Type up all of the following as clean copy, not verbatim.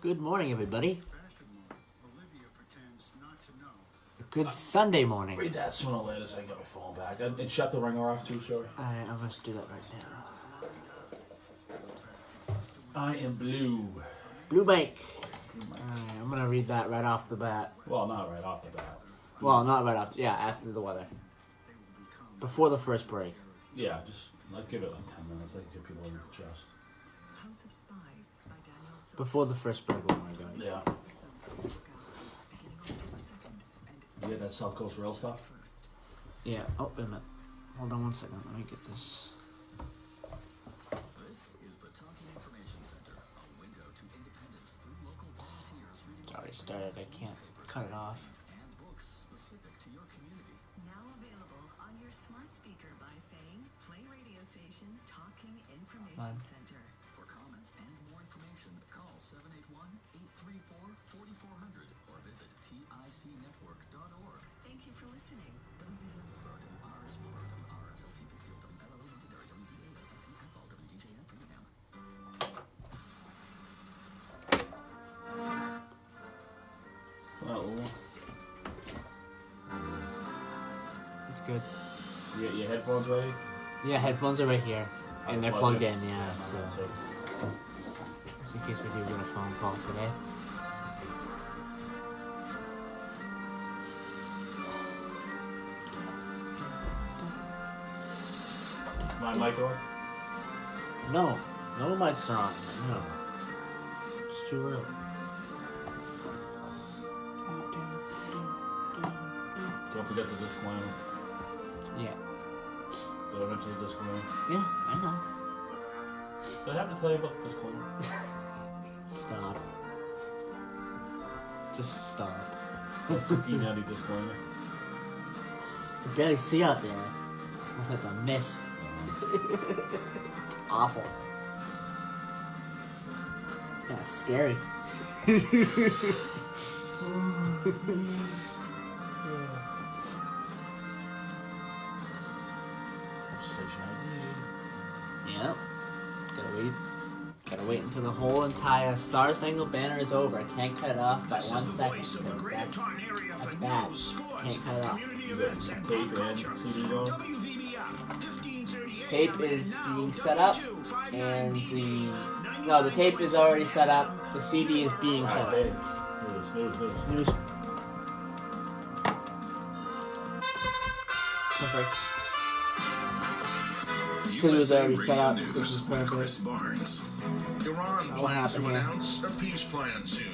Good morning, everybody. Good Sunday morning. Read that sooner or later so I can get my phone back. And shut the ringer off too, sure. Alright, I'm going to do that right now. I am blue. Blue Bank. Alright, I'm going to read that right off the bat. Well, not right off the bat. Well, not right off. Yeah, after the weather. Before the first break. Yeah, just I'd give it like 10 minutes. I'd give people an adjust. Before the first break, oh my god. Yeah. You get that South Coast Rail stuff? Yeah. Oh, wait a minute. Hold on one second. Let me get this. It's already started. I can't cut it off. Now available on your smart speaker by saying play radio station Talking Information Center. For comments and more information, call 781-834-4400 or visit ticnetwork.org. Thank you for listening. Well, It's good. your headphones ready? Yeah, headphones are right here. And they're plugged in, yeah, so. So Just in case we do get a phone call today. my mic on? No. No mics are on. No. It's too early. Don't forget the disclaimer. Yeah. Did I mention the disclaimer? Yeah, I know. Did I have to tell you about the disclaimer? Stop. Just stop. Cookie nutty disclaimer. You can barely see out there. Almost like a mist. It's awful. It's kind of scary. Yep. Gotta wait until the whole entire Star Spangled Banner is over. I can't cut it off by 1 second because that's bad. Can't cut it off. You got tape and CD going? Tape is being set up, and the tape is already set up. The CD is being set up. News. Perfect. Because it was already set up. This is perfect. Iran plans to announce a peace plan soon.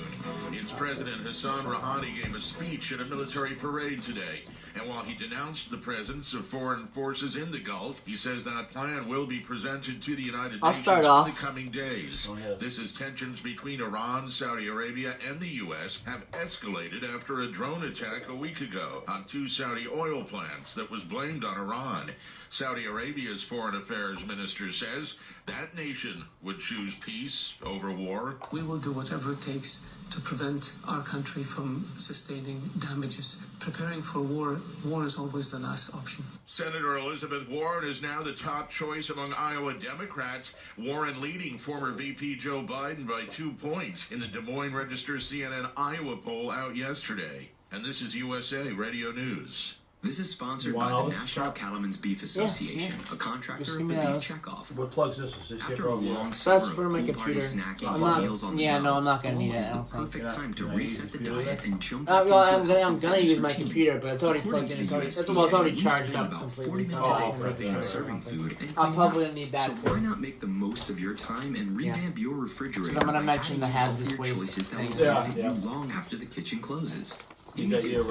Its President Hassan Rouhani gave a speech at a military parade today. And while he denounced the presence of foreign forces in the Gulf, he says that plan will be presented to the United Nations in the coming days. This is tensions between Iran, Saudi Arabia, and the U.S. have escalated after a drone attack a week ago on 2 Saudi oil plants that was blamed on Iran. Saudi Arabia's foreign affairs minister says that nation would choose peace over war. We will do whatever it takes to prevent our country from sustaining damages. Preparing for war is always the last option. Senator Elizabeth Warren is now the top choice among Iowa Democrats. Warren leading former VP Joe Biden by 2 points in the Des Moines Register CNN Iowa poll out yesterday. And this is USA Radio News. This is sponsored by the National Cattlemen's Beef Association, a contractor of the beef checkoff. What plugs this? Is After a long That's summer for of my pool party computer. snacking I'm and meals on the go, I'm not gonna need it. is the perfect time to reset the diet and jump Well, back into I'm gonna use my computer, but it's already plugged in. It's already charged up about 40 completely. minutes prepping and serving food and I'll cleaning probably up. need that. So why not make the most of your time and revamp your refrigerator? I'm gonna by mention the adding hazardous healthier waste choices that thing. will benefit you long after the kitchen closes. You got your,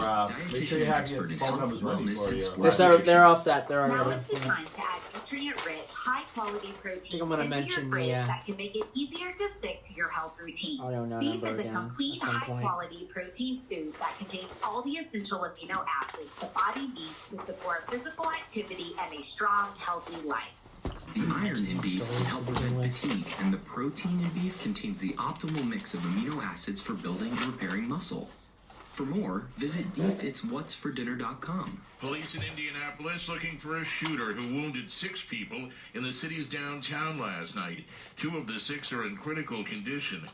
make sure you have your phone numbers ready for you. They're all set. They're already ready. It's time to add nutrient-rich, high-quality protein I think I'm gonna mention the that can make it easier to stick to your health routine. audio These number are the again complete, at some point. high-quality protein foods that contain all the essential amino acids the body needs to support physical activity and a strong, healthy life. The iron in beef can help prevent fatigue, and the protein in beef contains the optimal mix of amino acids for building and repairing muscle. For more, visit beefitswhatsfordinner.com. Police in Indianapolis looking for a shooter who wounded 6 people in the city's downtown last night. 2 of the 6 are in critical condition.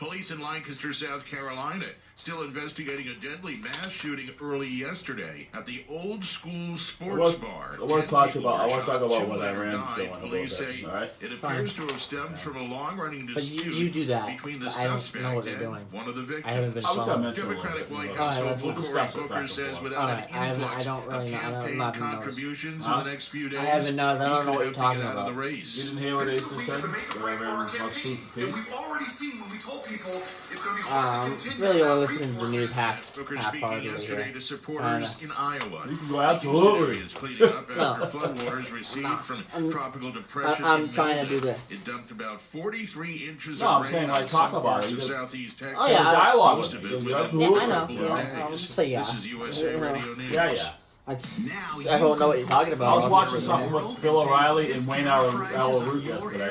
Police in Lancaster, South Carolina, still investigating a deadly mass shooting early yesterday at the Old School Sports Bar. I want to talk about what Iran's doing. Police say it appears to have stemmed from a long-running But dispute you do that. between the I don't suspect know what they're and doing. one of the victims. I haven't been I was gonna following. mention Democratic White it. House Alright, hopeful let's Cory discuss it Booker back says and without Alright, an I influx don't really of know. I'm campaign not gonna know. contributions Huh? in the next few days, I haven't knows. I don't know what you're talking out of the about. race. You didn't hear what This Ace is the said? week to make a break for our campaign. And we've already seen when we told people it's going to be hard to continue. Really only without listening to the news resources. Booker speaking half-heartedly yesterday here. to supporters in Iowa. You can go absolutely. Is cleaning up after No. floodwaters received from tropical depression. I'm in trying to Melbourne. do this. It dumped about 43 inches No, of I'm rain saying, on like, some talk about parts it. of You southeast Texas. Oh, yeah, dialogue Most with of it. it You within absolutely. I know. couple Yeah, of I'll days. just say yeah. This is USA Radio News. Yeah. I don't know what you're talking about. I was watching something with Bill O'Reilly and Wayne Alaroot yesterday.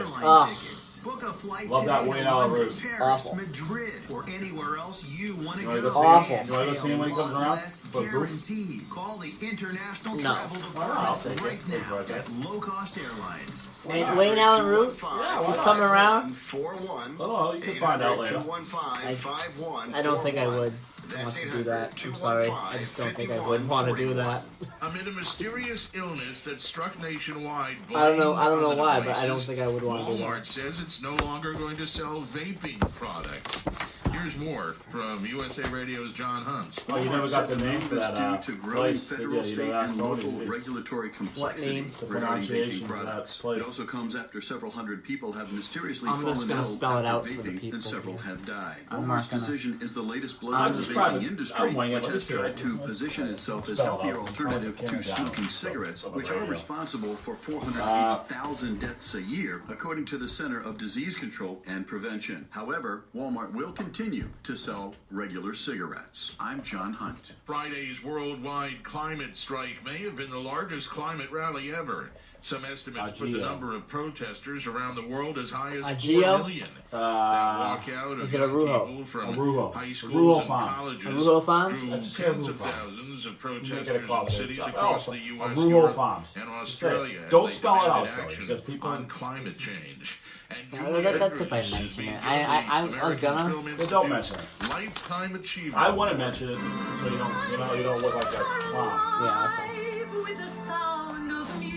Book a flight Love that today Wayne to London, Alaroot. Paris, Awful. Madrid, or anywhere else you want to You wanna go. go see him? Awful. You wanna go see him when he comes around? For group? Guaranteed. Call the International No. Travel I'll Department take it. right now Okay. at Low Cost Airlines. Wayne Allen Root? He's coming around? 41 Oh, you can find out later. 215 I don't think I would want to do that. I'm sorry. I just don't think I would want to do that. Amid a mysterious illness that struck nationwide, I don't know on the why, but I don't devices, think I would want to do Walmart that. says it's no longer going to sell vaping products. Here's more from USA Radio's John Hunt. Oh, you never got the name for that due to growing place? federal, You state, never asked and Tony. local regulatory complexity name? The regarding pronunciation vaping for that products. place. It also comes after several hundred people have mysteriously I'm just fallen gonna ill spell it out after for the vaping, people and several here. have died. I'm not Walmart's gonna- decision is the latest blow I'm to the just trying vaping to- industry, I'm winging it. which has Let's do tried it. to position itself as Spell it healthier out. alternative to Can't smoking down. cigarettes, On the which are radio. responsible for 480,000 deaths a year, according to the Center of Disease Control and Prevention. However, Walmart will continue to sell regular cigarettes. I'm John Hunt. Friday's worldwide climate strike may have been the largest climate rally ever. Some estimates put the Agio. number of protesters around the world as high as 4 Agio? million. That walk out of is it young Arujo? people from Arujo. high Arujo schools and Farms. colleges Arujo Farms? drew That's a tens Arujo of Farms. thousands of You protesters get a call in there. cities Oh, across the U.S., Arujo Europe, Farms. and Just say it. Australia. as Don't they spell it demanded out, Joey, action because people- on climate change. And Yeah, Julie that's if I Andrews mention is being it. given I the was gonna. American Film But don't Institute's mention it. Lifetime Achievement I want to Award. mention it so you don't look like a clown. Yeah, okay. With the sound of music.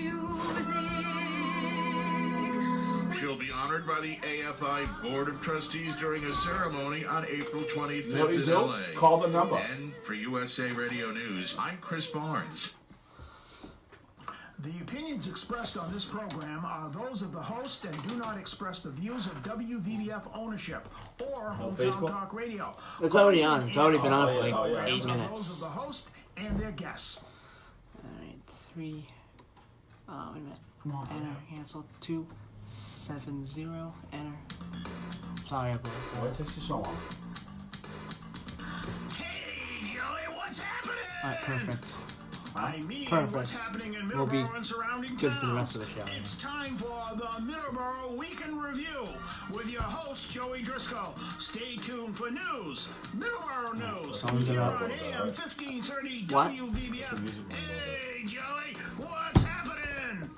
She'll be honored by the AFI Board of Trustees during a ceremony on April 25th You know what you in do? LA. Call the number. And for USA Radio News, I'm Chris Barnes. The opinions expressed on this program are those of the host and do not express the views of WVBF ownership or Hometown Facebook? Talk Radio. It's already on. It's already been on for Oh, yeah. like 8 Those of minutes. the host and their guests. Alright, 3. Oh, wait a minute. Come on. Enter, cancel. 270. Enter. Sorry, I blew Why it. takes you so long? Hey, Joey, what's happening? Alright, perfect. I mean, Perfect. what's happening in We'll be Middleboro and surrounding good for the towns. rest of the show. It's time for the Middleboro Weekend Review with your host, Joey Driscoll. Stay tuned for news. Middleboro News. Sounds Here about on right. AM 1530 What? WVBF. Hey, Joey, what's happening?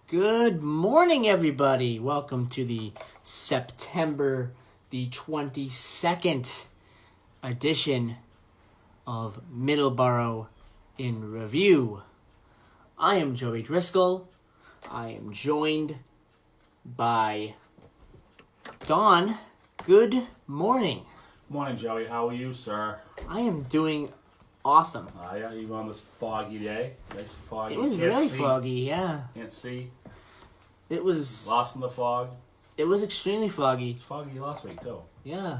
Good morning, everybody. Welcome to the September the 22nd edition of Middleboro in Review. I am Joey Driscoll. I am joined by Don. Good morning. Morning, Joey. How are you, sir? I am doing awesome. Yeah, even on this foggy day. Nice foggy. It was Can't really see. foggy, yeah. Can't see. It was Lost in the fog. extremely foggy. It's foggy last week, too. Yeah,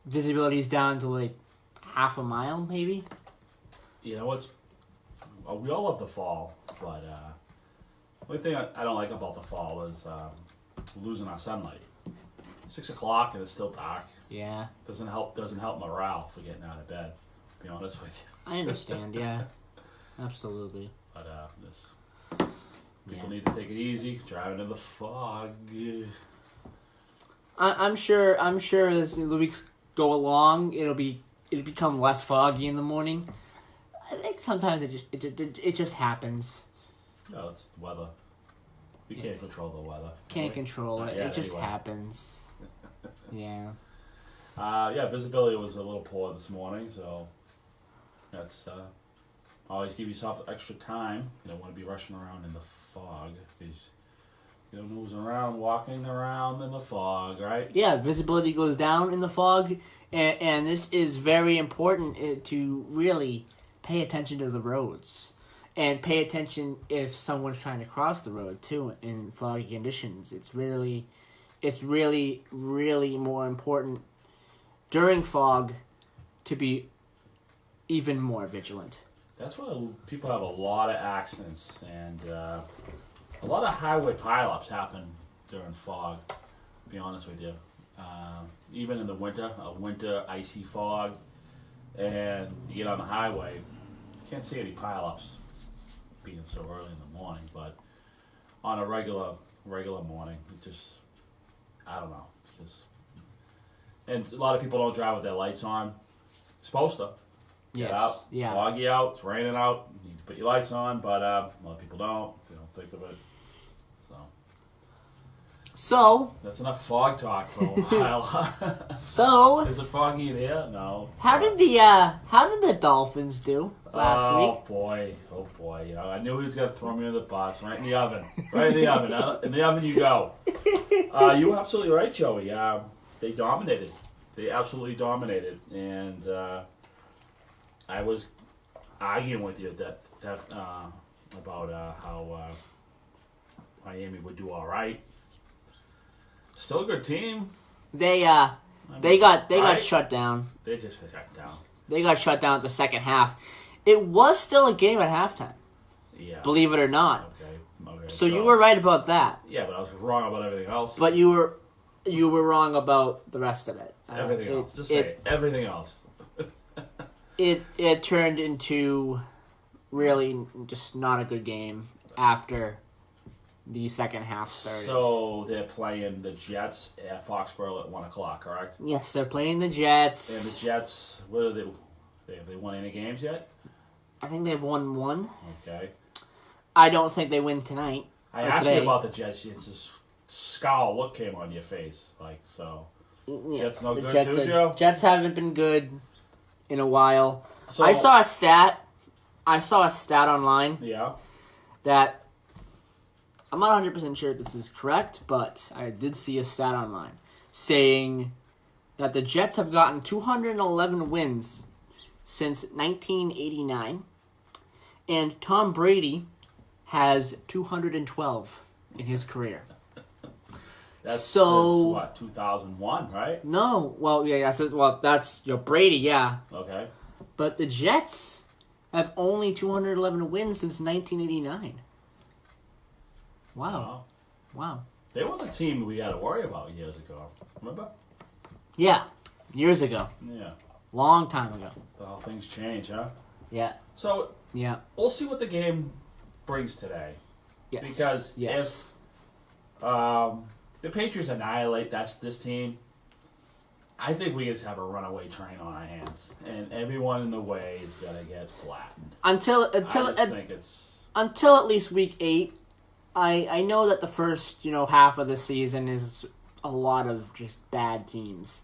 visibility's down to like half a mile, maybe. You know what's... we all love the fall, but only thing I don't like about the fall is losing our sunlight. 6 o'clock and it's still dark. Yeah, Doesn't help morale for getting out of bed, to be honest with you. I understand. Yeah, absolutely. But people need to take it easy, driving in the fog. I'm sure as the weeks go along, it'll become less foggy in the morning. I think sometimes it just happens. Oh, it's the weather. We can't control the weather. Can't control it. Yeah, It just anyway. happens. Yeah. Visibility was a little poor this morning, so that's always give yourself extra time. You don't want to be rushing around in the fog because you don't know who's around, walking around in the fog, right? Yeah, visibility goes down in the fog, and this is very important to really pay attention to the roads. And pay attention if someone's trying to cross the road, too, in foggy conditions. It's really, really more important during fog to be even more vigilant. That's why people have a lot of accidents, and a lot of highway pileups happen during fog, to be honest with you. Even in the winter, a winter icy fog, and you get on the highway, you can't see any pileups being so early in the morning, but on a regular morning, it just, I don't know, it's just, and a lot of people don't drive with their lights on. Supposed to. Get Yes. out, Yeah. foggy out, it's raining out, you need to put your lights on, but a lot of people don't, they don't think of it. So, That's enough fog talk for a while. so Is it foggy in here? No. how did the Dolphins do last week? Oh boy! You know, I knew he was gonna throw me in the bus, right in the oven, right in the oven. In the oven you go. You were absolutely right, Joey. They dominated. They absolutely dominated, and I was arguing with you that about how Miami would do all right. Still a good team. They got shut down. They just got shut down. They got shut down at the second half. It was still a game at halftime. Yeah. Believe it or not. Okay. So you were right about that. Yeah, but I was wrong about everything else. But you were wrong about the rest of it. Everything else. Just say it. Everything else. It turned into really just not a good game after the second half started. So they're playing the Jets at Foxborough at 1 o'clock, correct? Yes, they're playing the Jets. And the Jets, what are they? Have they won any games yet? I think they've won one. Okay. I don't think they win tonight. I asked you about the Jets. It's this scowl look came on your face, so. Yeah, Jets no the good Jets too, Joe? Jets haven't been good in a while. So, I saw a stat online. Yeah. That I'm not 100% sure if this is correct, but I did see a stat online saying that the Jets have gotten 211 wins since 1989, and Tom Brady has 212 in his career. That's so since, what, 2001, right? No, well, that's your Brady, yeah. Okay. But the Jets have only 211 wins since 1989. Wow. They were the team we had to worry about years ago. Remember? Yeah, years ago. Yeah. Long time ago. How things change, huh? Yeah. So, yeah, we'll see what the game brings today. Yes. Because if the Patriots annihilate this team, I think we just have a runaway train on our hands, and everyone in the way is gonna get flattened. Until at least week 8, I know that the first half of the season is a lot of just bad teams,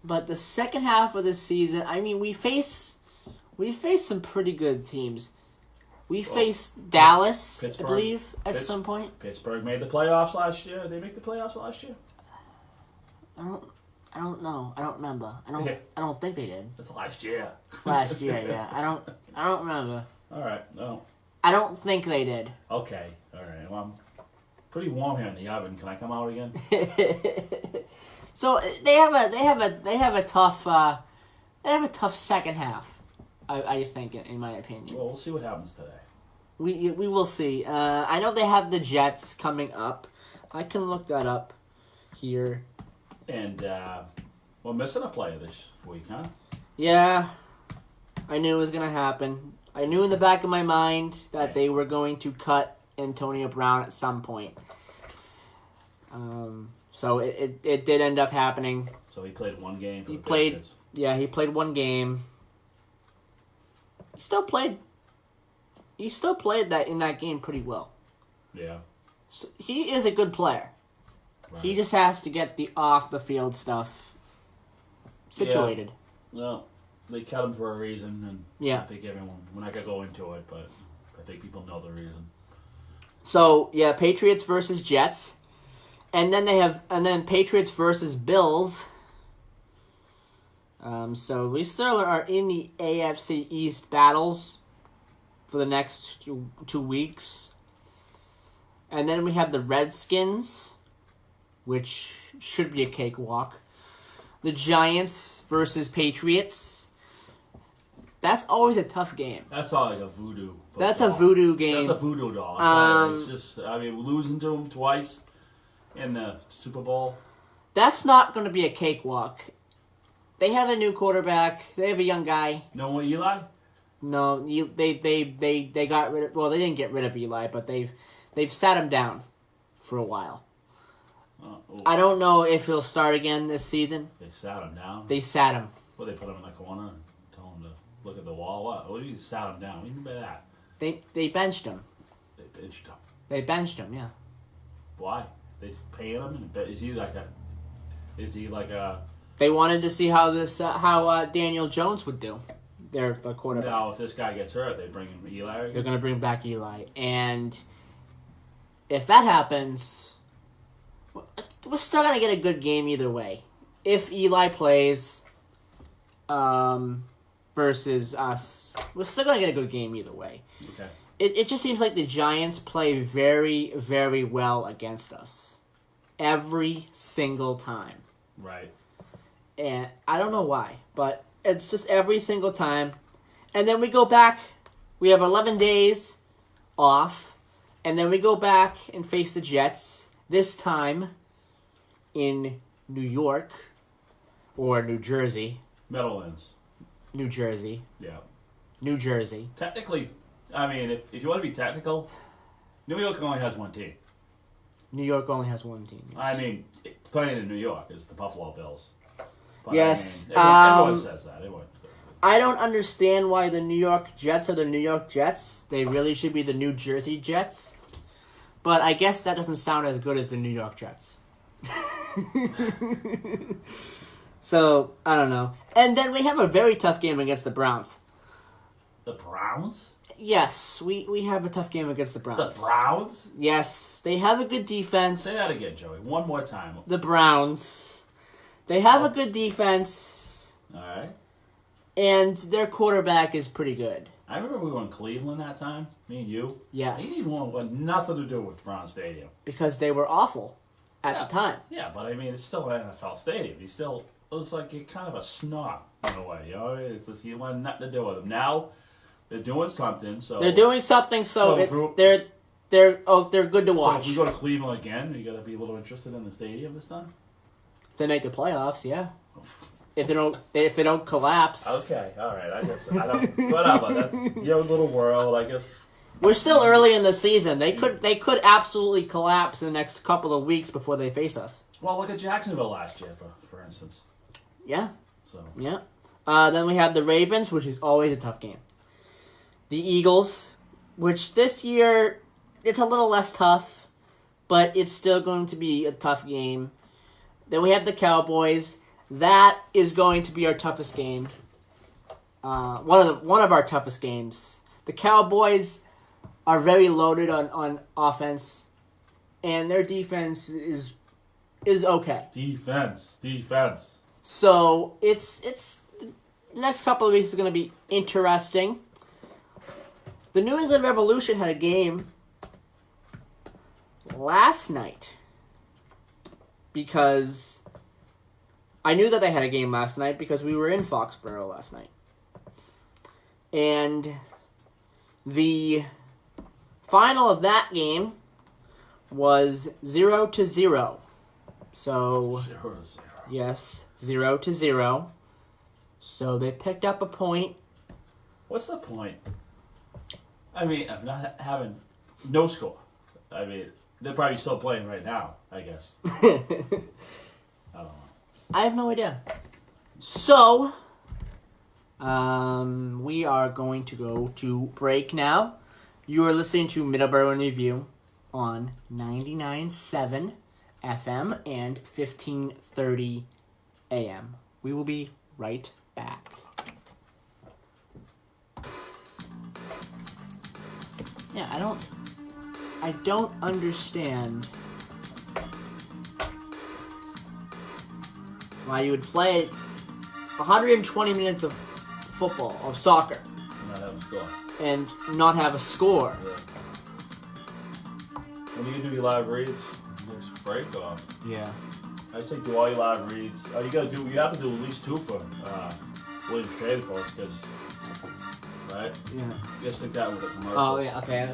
but the second half of the season, I mean, we face some pretty good teams. We faced Dallas, I believe, at some point. Pittsburgh made the playoffs last year. Did they make the playoffs last year? I don't know. I don't remember. I don't think they did. It's last year. Last year, yeah. I don't remember. All right. No. I don't think they did. Okay. All right. Well, I'm pretty warm here in the oven. Can I come out again? So they have a tough second half. I think, in my opinion. Well, we'll see what happens today. We will see. I know they have the Jets coming up. I can look that up here. And we're missing a player this week, huh? Yeah, I knew it was going to happen. I knew in the back of my mind that they were going to cut Antonio Brown at some point. So it did end up happening. So he played one game for he the played. Patriots. Yeah, he played one game. He still played he still played that in that game pretty well. Yeah. So he is a good player. Right. He just has to get the off the field stuff situated. Yeah. Well, they cut him for a reason, and Yeah. I think everyone. We're not gonna go into it, but I think people know the reason. So yeah, Patriots versus Jets, and then Patriots versus Bills. So we still are in the AFC East battles for the next 2 weeks. And then we have the Redskins, which should be a cakewalk. The Giants versus Patriots. That's always a tough game. That's all like a voodoo. That's a voodoo game. That's a voodoo doll. It's just, losing to them twice in the Super Bowl. That's not going to be a cakewalk. They have a new quarterback. They have a young guy. No more Eli? No, they got rid of. Well, they didn't get rid of Eli, but they've sat him down for a while. I don't know if he'll start again this season. They sat him down? They sat him. Well, they put him in the corner and told him to look at the wall. What do you mean sat him down? What do you mean by that? They benched him. They benched him. They benched him, yeah. Why? They paying him? Is he like a... They wanted to see how Daniel Jones would do. They're the quarterback. Now, if this guy gets hurt, they bring in Eli. They're going to bring back Eli, and if that happens, we're still going to get a good game either way. If Eli plays versus us, we're still going to get a good game either way. Okay. It just seems like the Giants play very, very well against us every single time. Right. And I don't know why, but it's just every single time. And then we go back. We have 11 days off. And then we go back and face the Jets. This time in New York or New Jersey. Meadowlands. New Jersey. Yeah. New Jersey. Technically, if you want to be technical, New York only has one team. New York only has one team. Yes. Playing in New York is the Buffalo Bills. But yes. Everyone says that. I don't understand why the New York Jets are the New York Jets. They really should be the New Jersey Jets. But I guess that doesn't sound as good as the New York Jets. So, I don't know. And then we have a very tough game against the Browns. The Browns? Yes, we have a tough game against the Browns. The Browns? Yes, they have a good defense. Say that again, Joey. One more time. The Browns. They have a good defense. All right. And their quarterback is pretty good. I remember we were in Cleveland that time, me and you. Yes. They didn't want nothing to do with Brown Stadium. Because they were awful at the time. Yeah, but it's still an NFL stadium. It's like you're kind of a snob in a way. It's just, you want nothing to do with them. Now, they're doing something, so... They're doing something, they're good to watch. So if we go to Cleveland again, you got to be a little interested in the stadium this time? If they make the playoffs, yeah. If they don't collapse. Okay, all right. I guess whatever. That's your little world. I guess we're still early in the season. They could absolutely collapse in the next couple of weeks before they face us. Well, look at Jacksonville last year, for instance. Yeah. So yeah. Then we have the Ravens, which is always a tough game. The Eagles, which this year it's a little less tough, but it's still going to be a tough game. Then we have the Cowboys. That is going to be our toughest game. One of our toughest games. The Cowboys are very loaded on offense, and their defense is okay. Defense. So it's the next couple of weeks is going to be interesting. The New England Revolution had a game last night because I knew that they had a game last night because we were in Foxborough last night. And the final of that game was 0-0. So 0-0. Yes, 0-0. So they picked up a point. What's the point? Of not having no score. They're probably still playing right now, I guess. I don't know. I have no idea. So, we are going to go to break now. You are listening to Middleboro in Review on 99.7 FM and 1530 AM. We will be right back. Yeah, I don't understand why you would play 120 minutes of football, of soccer, Not have a score. and not have a score. Yeah. When you do your live reads, next break off. Yeah. I say do all your live reads. You have to do at least 2 for Williams Trade Post, because right? Yeah. You gotta stick that with the commercials. Oh yeah. Okay.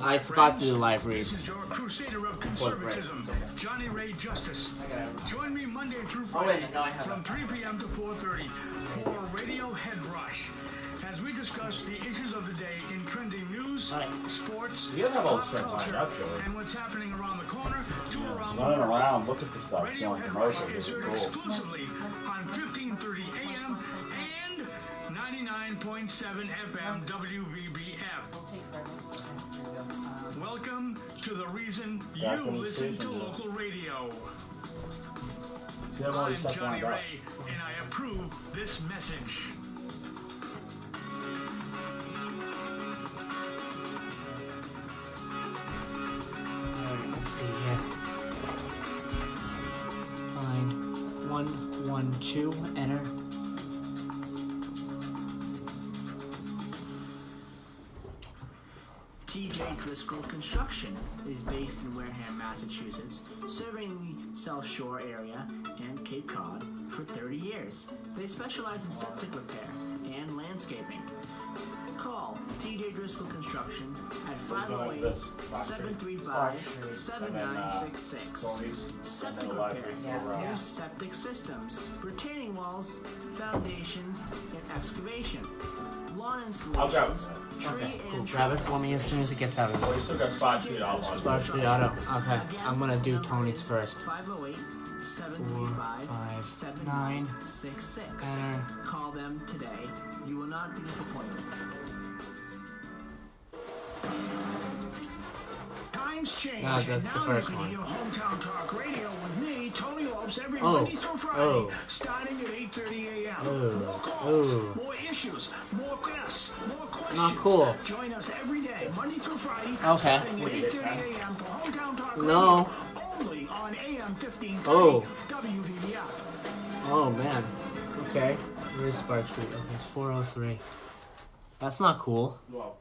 I forgot to do the live This reads. is your crusader of conservatism, Johnny Ray Justice. Join me Monday through Friday from 3 p.m. to 4:30 for Radio Head Rush as we discuss the issues of the day in trending news, sports, You gotta have all pop this stuff lined culture, up, Joey. and what's happening around the corner to around the Running world. around looking for stuff, Radio doing Head Rush commercials, is is heard cool. exclusively on 1530 AM and 99.7 FM WVBF. Welcome to the reason Back you on the listen to station, yeah. local radio. You have all I'm this stuff Johnny lined up. Ray, and I approve this message. Alright, let's see here. Find 112, enter. TJ Driscoll Construction is based in Wareham, Massachusetts, serving the South Shore area and Cape Cod for 30 years. They specialize in septic repair and landscaping. Call TJ Driscoll Construction at 508-735-7966. Septic repair, new septic systems, retaining walls, foundations, and excavation. Lawn installations, tree and Grab it for me as soon as it gets out of the We way. still got Spot Street out on Spot Street Auto. Okay, I'm gonna do Tony's first. 508-735-7966. Enter. Call them today. You will not be disappointed. Times change. No, that's the now first you can one. hear Hometown Talk Radio with me, Tony Lopes, every Oh. Monday through Friday, Oh. starting at 8:30 a.m. Oh. More calls, Oh. more issues, more guests, more questions. Not cool. Join us every day, Monday through Friday, Okay. starting at 8:30 a.m. for Hometown Talk No. Radio, only on AM 1530 Oh. WVBF. Oh man. Okay. Where's Spark Street? Okay, it's 403. That's not cool. Well,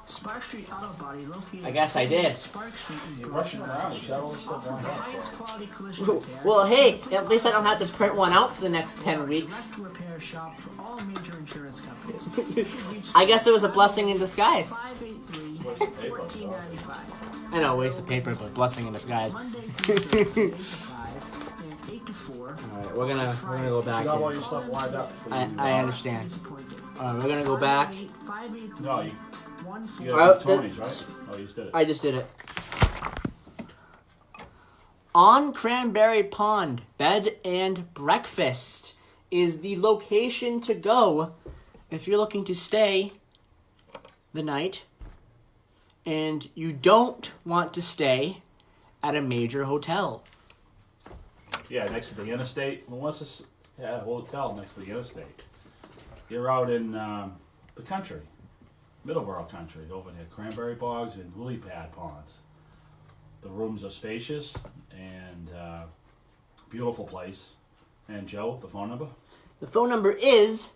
Spark Street Auto Body located. I guess I did. Spark Street in you're Berkshire, rushing around. You got all this Massachusetts. stuff Offers lined the up. highest quality collision repair. Well, hey, at least I don't have to print one out for the next 10 weeks. Direct repair shop for all major insurance companies. I guess it was a blessing in disguise. 583-1495. I know, waste of paper, but blessing in disguise. Monday through Thursday, 8 to 5 and 8 to 4. Alright, we're gonna go back You got all here. your stuff lined up. For I you, understand. Alright, we're gonna go back. No, you Oh, got Tony's, right? Oh, you just did it. I just did it. On Cranberry Pond, Bed and Breakfast is the location to go if you're looking to stay the night and you don't want to stay at a major hotel. Yeah, next to the interstate. Well, what's this? Yeah, a hotel next to the interstate. You're out in the country, Middleboro country, over near Cranberry Bogs and Lily Pad Ponds. The rooms are spacious and beautiful place. And Joe, the phone number? The phone number is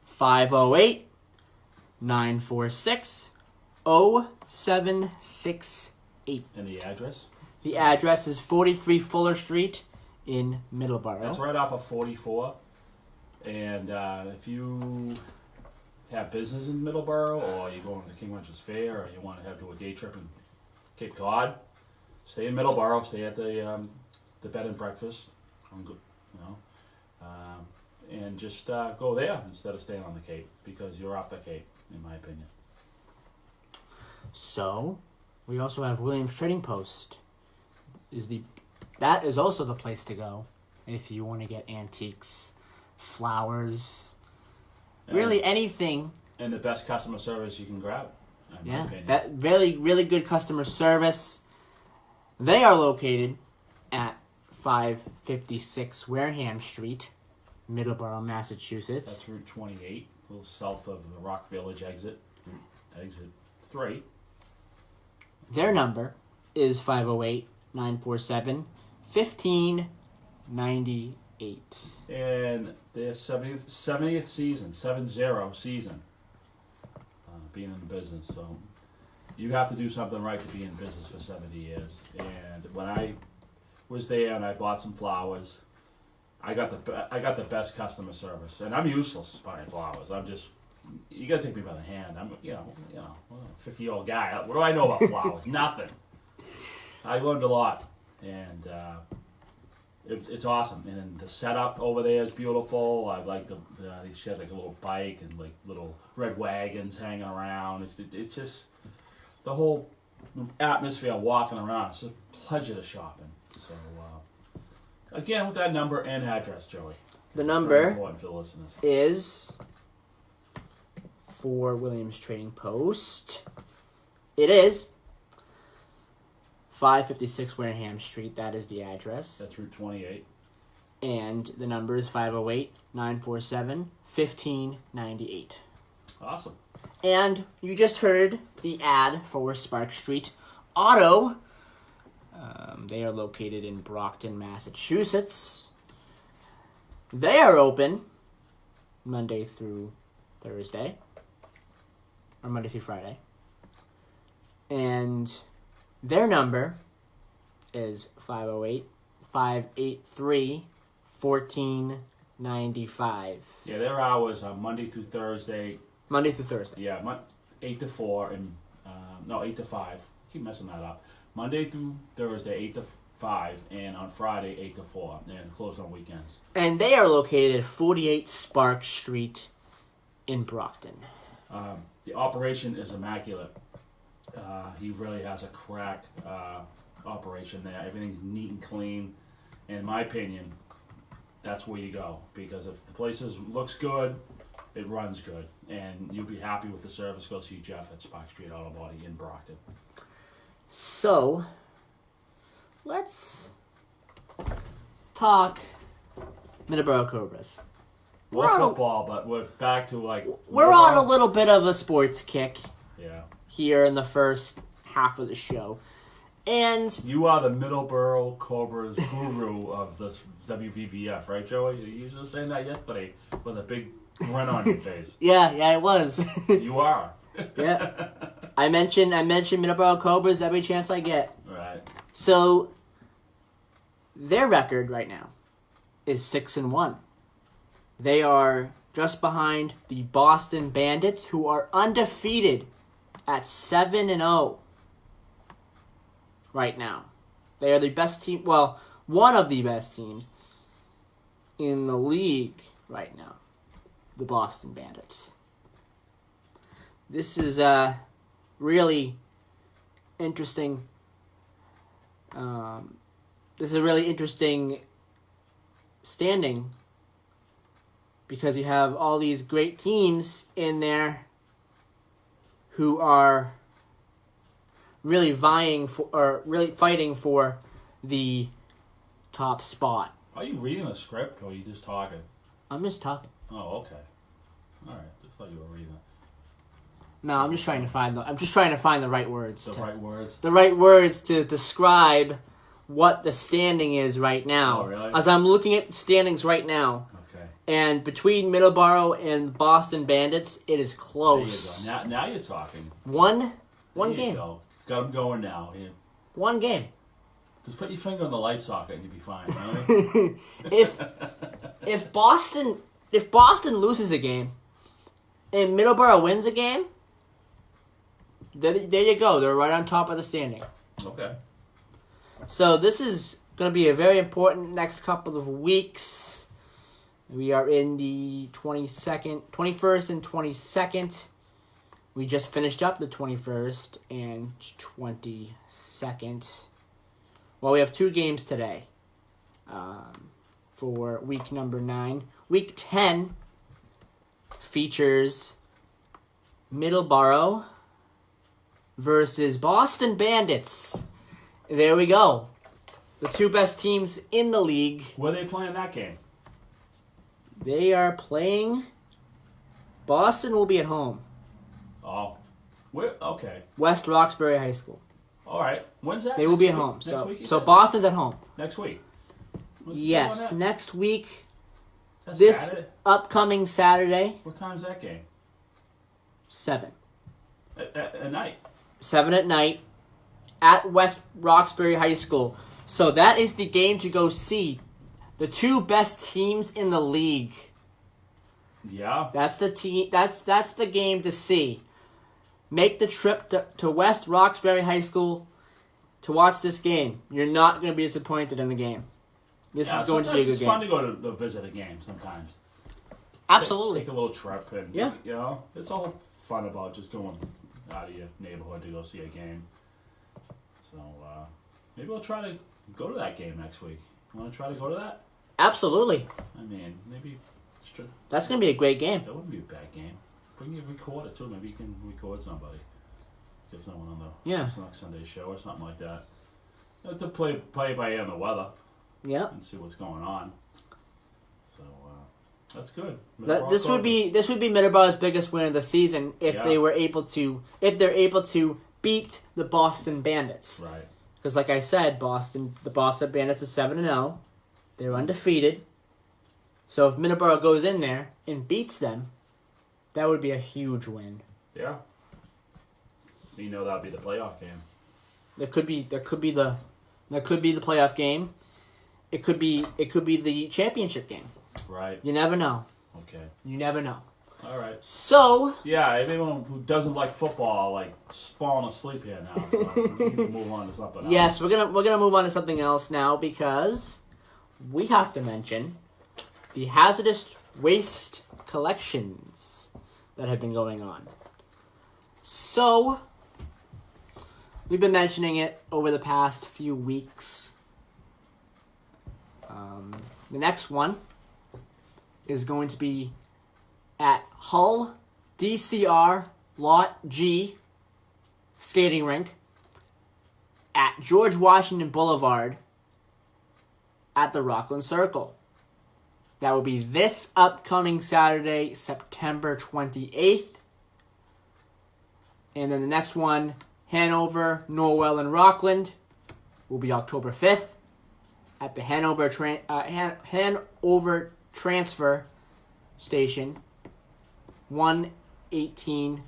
508-946-0768. And the address? The address is 43 Fuller Street in Middleborough. That's right off of 44. And if you have business in Middleborough, or you're going to the King Ranches Fair, or you want to do a day trip in Cape Cod, stay in Middleborough. Stay at the bed and breakfast. And just go there instead of staying on the Cape, because you're off the Cape, in my opinion. So, we also have Williams Trading Post. That is also the place to go if you want to get antiques, flowers, really anything. And the best customer service you can grab. in my opinion. That really, really good customer service. They are located at 556 Wareham Street, Middleboro, Massachusetts. That's Route 28, a little south of the Rock Village exit, exit 3. Their number is 508-947-1598. And their 70th season, 70 season, being in the business. So you have to do something right to be in business for 70 years. And when I was there and I bought some flowers, I got the best customer service. And I'm useless buying flowers. You gotta take me by the hand. I'm a 50-year-old guy. What do I know about flowers? Nothing. I learned a lot, and it's awesome. And then the setup over there is beautiful. I like she had like a little bike and like little red wagons hanging around. It's just the whole atmosphere walking around. It's a pleasure to shop in. So again, with that number and address, Joey. The number important for the listeners. is for Williams Trading Post. It is 556 Wareham Street. That is the address. That's Route 28. And the number is 508-947-1598. Awesome. And you just heard the ad for Spark Street Auto. They are located in Brockton, Massachusetts. They are open Monday through Thursday. Or Monday through Friday. And their number is 508-583-1495. Yeah, their hours are Monday through Thursday. Monday through Thursday. Yeah, 8 to 4 and 8 to 5. Keep messing that up. Monday through Thursday, 8 to 5, and on Friday, 8 to 4, and closed on weekends. And they are located at 48 Spark Street in Brockton. The operation is immaculate. He really has a crack operation there. Everything's neat and clean. And in my opinion, that's where you go. Because if the place looks good, it runs good. And you'll be happy with the service. Go see Jeff at Spark Street Auto Body in Brockton. So, let's talk Middleboro Cobras. More football, but we're back to We're on a little bit of a sports kick. Yeah. Here in the first half of the show. And you are the Middleboro Cobras guru of this WVVF, right, Joey? You were saying that yesterday with a big grin on your face. Yeah, it was. You are. Yeah. I mentioned Middleboro Cobras every chance I get. Right. So their record right now is 6-1. They are just behind the Boston Bandits, who are undefeated at 7-0 right now. They are the best team, well, one of the best teams in the league right now, the Boston Bandits. This is really interesting. This is a really interesting standing because you have all these great teams in there who are really vying for, or really fighting for the top spot. Are you reading a script or are you just talking? I'm just talking. Oh, okay. All right. Just thought you were reading it. No, I'm just trying to find the right words. The right words to describe what the standing is right now. Oh, really? As I'm looking at the standings right now. Okay. And between Middleboro and Boston Bandits, it is close. There you go. Now you're talking. One there game. Go. Got them going now. Yeah. One game. Just put your finger on the light socket and you'll be fine. Right? if Boston loses a game and Middleboro wins a game, there you go. They're right on top of the standing. Okay. So this is going to be a very important next couple of weeks. We are in the 21st and 22nd. We just finished up the 21st and 22nd. Well, we have 2 games today for week number 9. Week 10 features Middleboro versus Boston Bandits. There we go. The two best teams in the league. Where are they playing that game? They are playing... Boston will be at home. Oh. Where? Okay. West Roxbury High School. All right. When's that? They will be at home. So Boston's at home. Next week? Yes, next week. This Saturday? Upcoming Saturday. What time's that game? 7. At night? 7 at night at West Roxbury High School. So that is the game to go see. The two best teams in the league. Yeah. That's the team. That's the game to see. Make the trip to West Roxbury High School to watch this game. You're not going to be disappointed in the game. This is going to be a good it's game. It's fun to go to visit a game sometimes. Absolutely. Take a little trip and yeah. You know, it's all fun about just going out of your neighborhood to go see a game. So maybe we'll try to go to that game next week. You want to try to go to that? Absolutely. I mean, maybe. That's going to be a great game. That wouldn't be a bad game. Bring your recorder too. Maybe you can record somebody. Get someone on the next Sunday show or something like that. To play by ear on the weather. Yeah. And see what's going on. So that's good. This would be Middleboro's biggest win of the season if they're able to beat the Boston Bandits. Right. Because like I said, the Boston Bandits are 7-0. They're undefeated. So if Middleboro goes in there and beats them, that would be a huge win. Yeah. You know that'd be the playoff game. That could be the playoff game. It could be the championship game. Right. You never know. Okay. You never know. All right. So yeah, everyone who doesn't like football falling asleep here now. So we need to move on to something else. Yes, we're gonna move on to something else now because we have to mention the hazardous waste collections that have been going on. So, we've been mentioning it over the past few weeks. The next one is going to be at Hull DCR Lot G skating rink at George Washington Boulevard at the Rockland Circle. That will be this upcoming Saturday, September 28th. And then the next one, Hanover, Norwell, and Rockland, will be October 5th at the Hanover Transfer Station, 118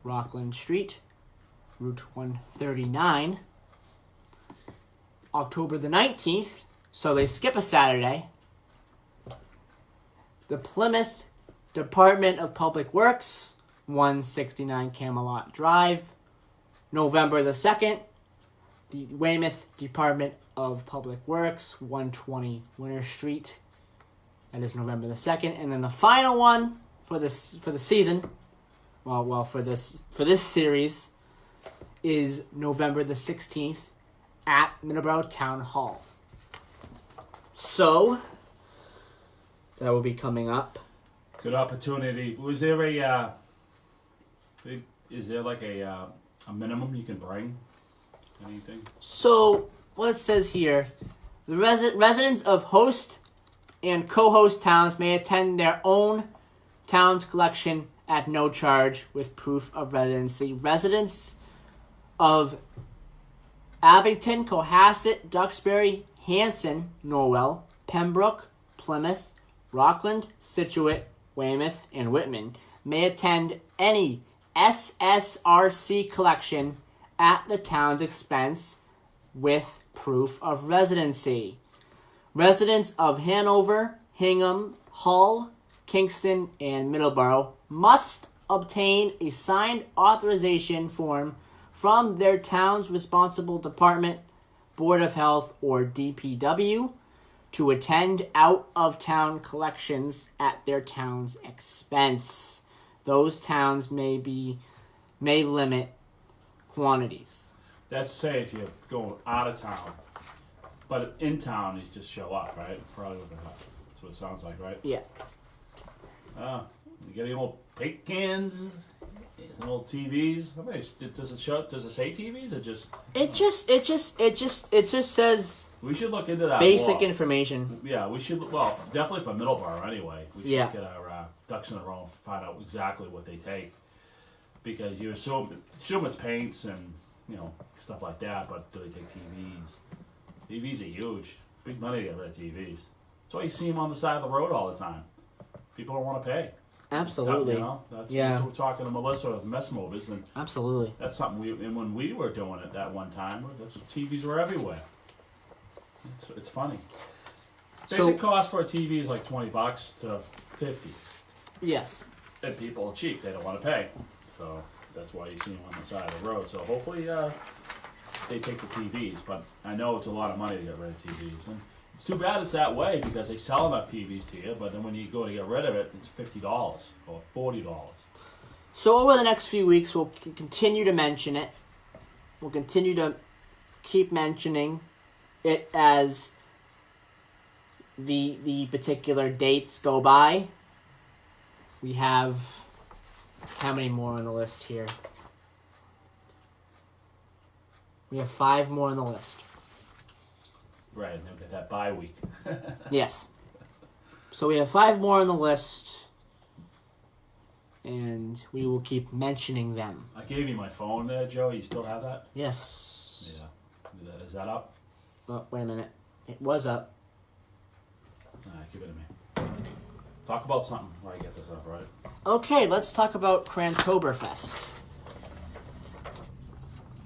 Rockland Street, Route 139. October the 19th, so they skip a Saturday, the Plymouth Department of Public Works, 169 Camelot Drive. November the 2nd, the Weymouth Department of Public Works, 120 Winter Street. That is November the 2nd. And then the final one for the season, for this series, is November the 16th at Middleboro Town Hall. So, that will be coming up. Good opportunity. Was there is there like a minimum you can bring? Anything? So, what it says here, the residents of host and co-host towns may attend their own town's collection at no charge with proof of residency. Residents of Abington, Cohasset, Duxbury, Hanson, Norwell, Pembroke, Plymouth, Rockland, Scituate, Weymouth, and Whitman may attend any SSRC collection at the town's expense with proof of residency. Residents of Hanover, Hingham, Hull, Kingston, and Middleborough must obtain a signed authorization form from their town's responsible department, Board of Health, or DPW to attend out-of-town collections at their town's expense. Those towns may limit quantities. That's say if you're going out of town, but in town you just show up, right? Probably that's what it sounds like, right? Yeah. You get any old paint cans? And old TVs. How many, does it show? Does it say TVs or just? It just says We should look into that. basic more. information. Yeah, we should. Well, definitely for Middleboro anyway. We should Yeah. get our ducks in a row and find out exactly what they take, because you assume it's paints and stuff like that, but do they take TVs? TVs are huge, big money to get rid of TVs. That's why you see them on the side of the road all the time. People don't want to pay. Absolutely. That's Yeah. what we're talking to Melissa with Mess Movers, and Absolutely. that's something and when we were doing it that one time, TVs were everywhere. It's funny. Basic cost for a TV is like $20 to $50. Yes. And people are cheap; they don't want to pay, so that's why you see them on the side of the road. So hopefully, they take the TVs. But I know it's a lot of money to get rid of TVs, and it's too bad it's that way because they sell enough TVs to you. But then when you go to get rid of it, it's $50 or $40. So over the next few weeks, we'll continue to mention it. We'll continue to keep mentioning it as the particular dates go by. We have how many more on the list here? We have 5 more on the list. Right, and they'll get that bye week. Yes. So we have 5 more on the list, and we will keep mentioning them. I gave you my phone there, Joe. You still have that? Yes. Yeah. Is that up? Oh, wait a minute. It was up. Give it to me. Talk about something while I get this up, right? Okay, let's talk about Crantoberfest.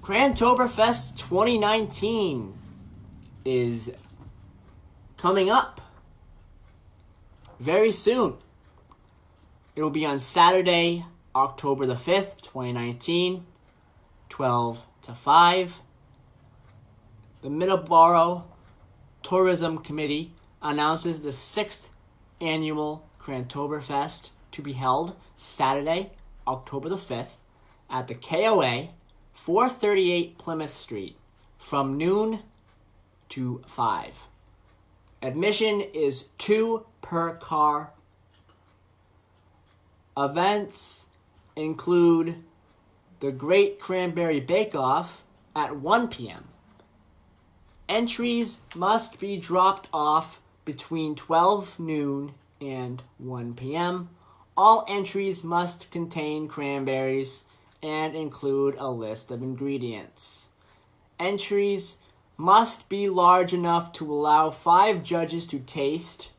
Crantoberfest 2019 is coming up very soon. It will be on Saturday, October the 5th, 2019, 12 to 5. The Middleboro Tourism Committee announces the 6th annual Crantoberfest to be held Saturday, October the 5th at the KOA, 438 Plymouth Street, from noon to 5. Admission is $2 per car. Events include the Great Cranberry Bake Off at 1 p.m. Entries must be dropped off between 12 noon and 1 p.m. All entries must contain cranberries and include a list of ingredients. Entries must be large enough to allow 5 judges to taste.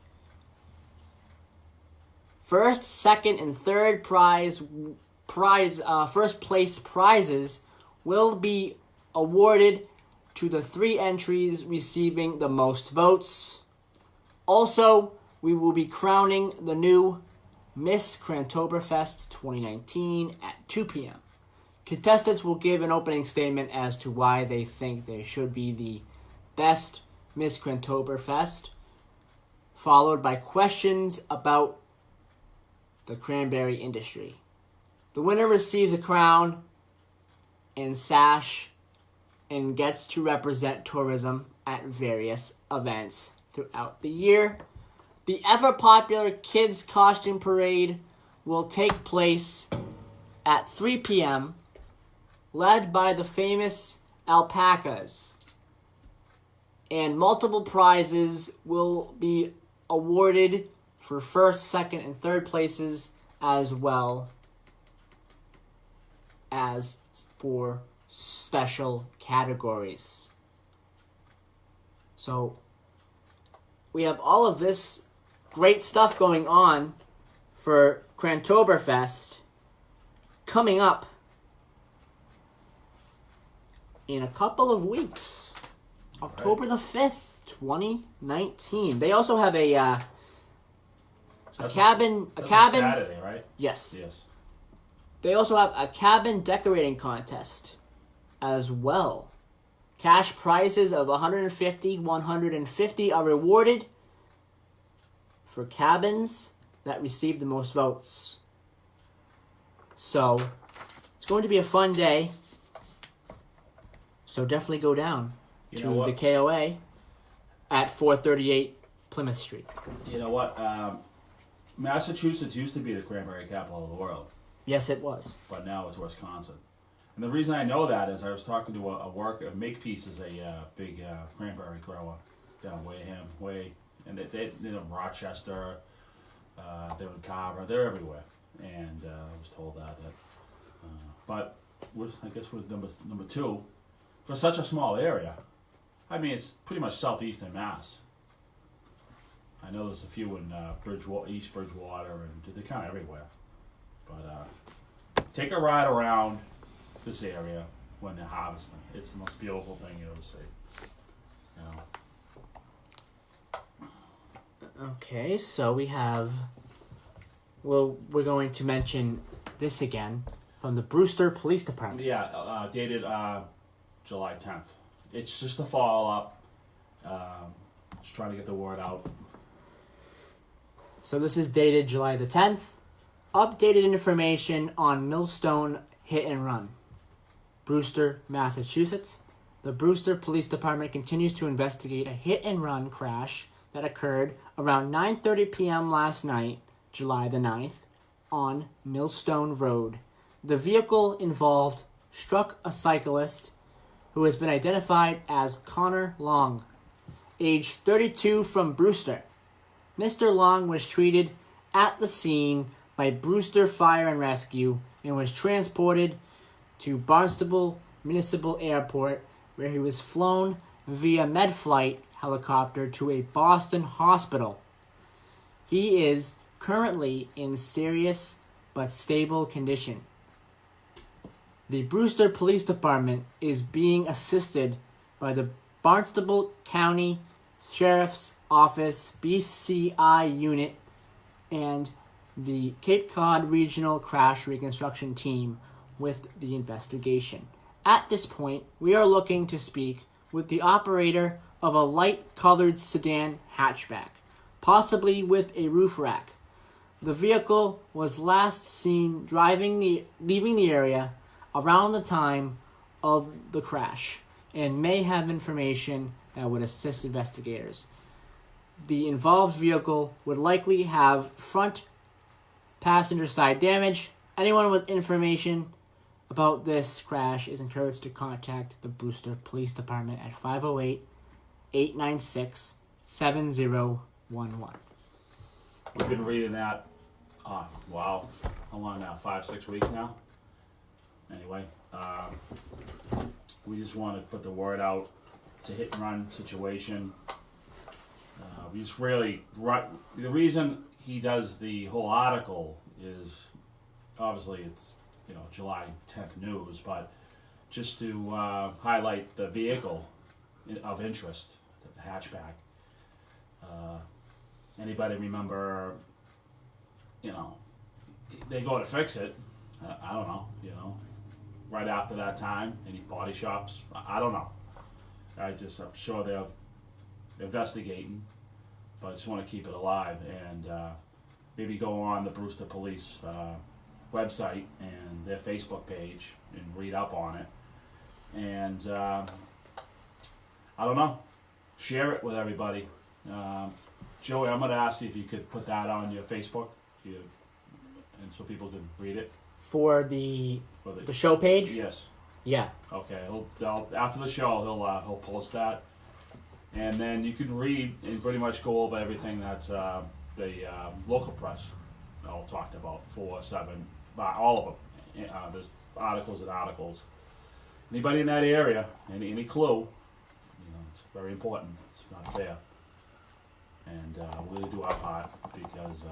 First, second, and third first place prizes will be awarded to the 3 entries receiving the most votes. Also, we will be crowning the new Miss Crantoberfest 2019 at 2 p.m. Contestants will give an opening statement as to why they think they should be the best Miss Crantoberfest, followed by questions about the cranberry industry. The winner receives a crown and sash and gets to represent tourism at various events throughout the year. The ever-popular Kids Costume Parade will take place at 3 p.m., led by the famous alpacas. And multiple prizes will be awarded for first, second, and third places, as well as for special categories. So we have all of this great stuff going on for Crantoberfest coming up in a couple of weeks. October the 5th, 2019. They also have a cabin. That's a Saturday, right? Yes. Yes. They also have a cabin decorating contest as well. Cash prizes of $150, $150 are rewarded for cabins that receive the most votes. So, it's going to be a fun day. So definitely go down to the KOA at 438 Plymouth Street. You know what? Massachusetts used to be the cranberry capital of the world. Yes, it was. But now it's Wisconsin. And the reason I know that is I was talking to a worker. Makepeace is a big cranberry grower down Wareham Way, and they Rochester, they're in Carver, they're everywhere. And I was told that. But I guess with number 2, for such a small area, I mean it's pretty much southeastern Mass. I know there's a few in East Bridgewater, and they're kind of everywhere. But take a ride around this area when they're harvesting. It's the most beautiful thing you ever see. You know. Okay, so we have. Well, we're going to mention this again from the Brewster Police Department. Yeah, dated July 10th. It's just a follow-up. Just trying to get the word out. So this is dated July the 10th. Updated information on Millstone hit and run. Brewster, Massachusetts. The Brewster Police Department continues to investigate a hit and run crash that occurred around 9:30 p.m. last night, July the 9th, on Millstone Road. The vehicle involved struck a cyclist who has been identified as Connor Long, age 32, from Brewster. Mr. Long was treated at the scene by Brewster Fire and Rescue and was transported to Barnstable Municipal Airport, where he was flown via MedFlight helicopter to a Boston hospital. He is currently in serious but stable condition. The Brewster Police Department is being assisted by the Barnstable County Sheriff's Office BCI unit and the Cape Cod Regional Crash Reconstruction Team with the investigation. At this point, we are looking to speak with the operator of a light-colored sedan hatchback, possibly with a roof rack. The vehicle was last seen leaving the area around the time of the crash and may have information that would assist investigators. The involved vehicle would likely have front passenger side damage. Anyone with information about this crash is encouraged to contact the Brewster Police Department at 508-896-7011. We've been reading that, wow, how long now? 5-6 weeks now? Anyway, we just want to put the word out. It's a hit and run situation. We just really, the reason he does the whole article is, obviously it's, July 10th news, but just to highlight the vehicle of interest, the hatchback. Anybody remember, they go to fix it, I don't know, right after that time, any body shops, I don't know. I'm sure they're investigating, but I just want to keep it alive and maybe go on the Brewster Police website and their Facebook page and read up on it. And I don't know, share it with everybody. Joey, I'm going to ask you if you could put that on your Facebook, and so people can read it. For the show page? Yes. Yeah. Okay. After the show, he'll post that, and then you can read and pretty much go over everything that the local press all talked about. 4-7, all of them. There's articles and articles. Anybody in that area, any clue? It's very important. It's not fair, and we're gonna do our part because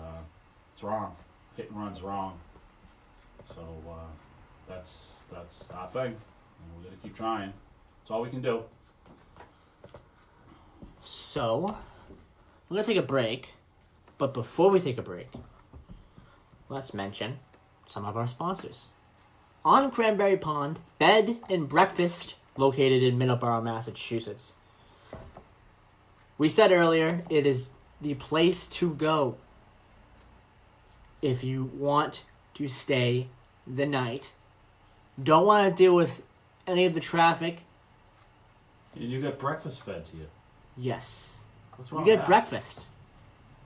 it's wrong. Hit and run's wrong. So that's our thing, and we're gonna keep trying. That's all we can do. So we're gonna take a break, but before we take a break, let's mention some of our sponsors. On Cranberry Pond, Bed and Breakfast, located in Middleboro, Massachusetts. We said earlier, it is the place to go if you want to stay the night, don't want to deal with any of the traffic. And you get breakfast fed to you. Yes. What's wrong You with get that? breakfast.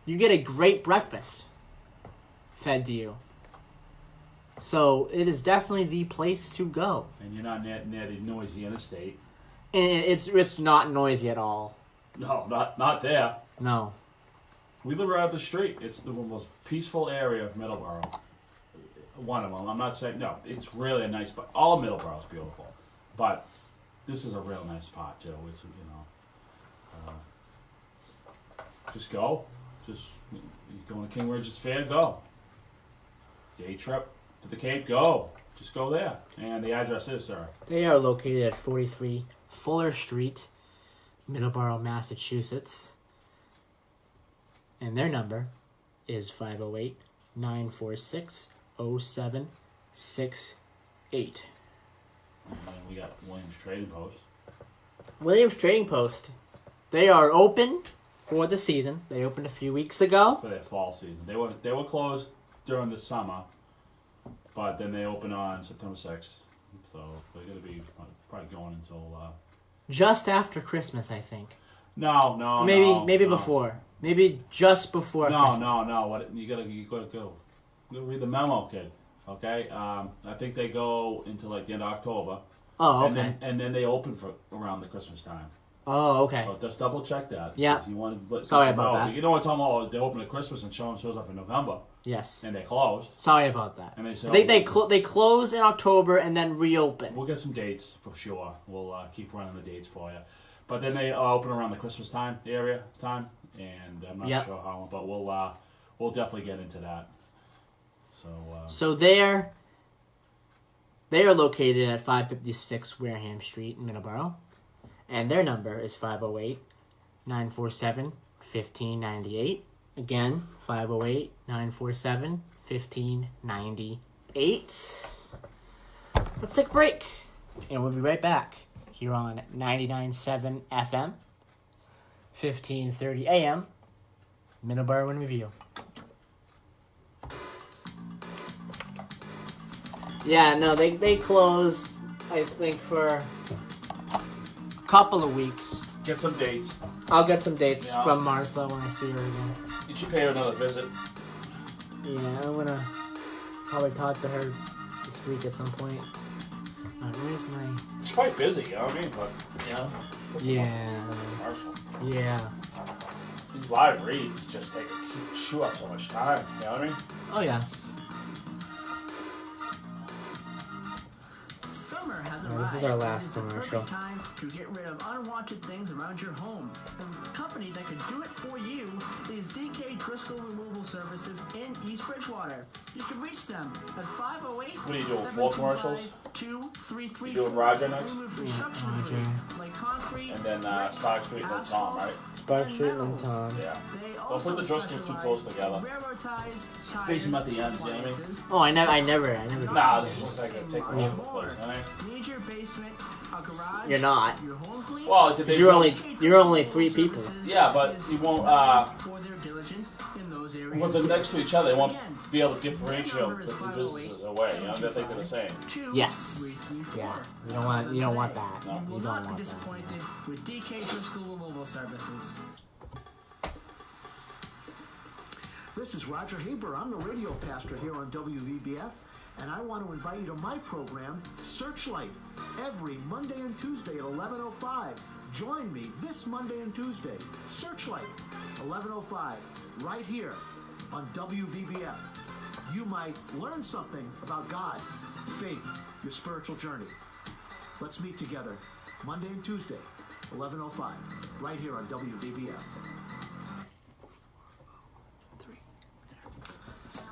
You get a great breakfast fed to you. So it is definitely the place to go. And you're not near the noisy interstate. And it's not noisy at all. No, not there. No. We live right up the street. It's the most peaceful area of Middleboro. One of them. I'm not saying no. It's really a nice spot. All of Middleboro is beautiful, but this is a real nice spot too. It's just go. Just you going to King Regent's Fair? Go. Day trip to the Cape? Go. Just go there. And the address is, sir. They are located at 43 Fuller Street, Middleborough, Massachusetts. And their number is 508-946-0768. And then we got Williams Trading Post. Williams Trading Post. They are open for the season. They opened a few weeks ago. For their fall season. They were closed during the summer, but then they open on September 6th. So they're going to be probably going until... just after Christmas, I think. No. Maybe before. Maybe just before Christmas. No. You gotta go read the memo, kid. Okay? I think they go into like the end of October. Oh, okay. And then they open for around the Christmas time. Oh, okay. So just double check that. Yeah. You want to Sorry about that. You know what I'm talking about? They open at Christmas and shows up in November. Yes. And they closed. Sorry about that. And they they close in October and then reopen. We'll get some dates for sure. We'll keep running the dates for you. But then they open around the Christmas time, and I'm not sure how long, but we'll definitely get into that. So they're located at 556 Wareham Street in Middleborough, and their number is 508-947-1598. Again, 508-947-1598. Let's take a break, and we'll be right back here on 99.7 FM, 1530 AM, Middleborough in Review. Yeah, no, they close, I think, for a couple of weeks. Get some dates. I'll get some dates from Martha when I see her again. You should pay her another visit. Yeah, I'm gonna probably talk to her this week at some point. Where's my... She's quite busy, you know what I mean? But, Yeah. These live reads just chew up so much time, you know what I mean? Oh, yeah. Summer has arrived. This is our last commercial. Time to get rid of unwanted things around your home. The company that could do it for you is DK Driscoll Removal Services in East Bridgewater. You can reach them at 508. What are you doing, 4 commercials? 2334. You doing Roger next? Like concrete, and then Spark Street and Tom, right? Spark Street and Tom. Yeah. Don't put the Driscolls too close together. Face them at the ends, you know what I mean? Oh, I never. Nah, this looks like a take a place, right? Need your basement, a garage, You're not. your home clean? Well, you're only 3 people. Yeah, but you won't. For their diligence in those areas. Once they're next to each other, they won't be able to differentiate the two businesses away. You know, they think they're the same. Yes. Yeah. You don't want that. No. You don't want that. Disappointed with DK Driscoll Removal Services. This is Roger Haber. I'm the radio pastor here on WVBF, and I want to invite you to my program, Searchlight, every Monday and Tuesday at 11:05. Join me this Monday and Tuesday, Searchlight, 11:05, right here on WVBF. You might learn something about God, faith, your spiritual journey. Let's meet together Monday and Tuesday, 11:05, right here on WVBF.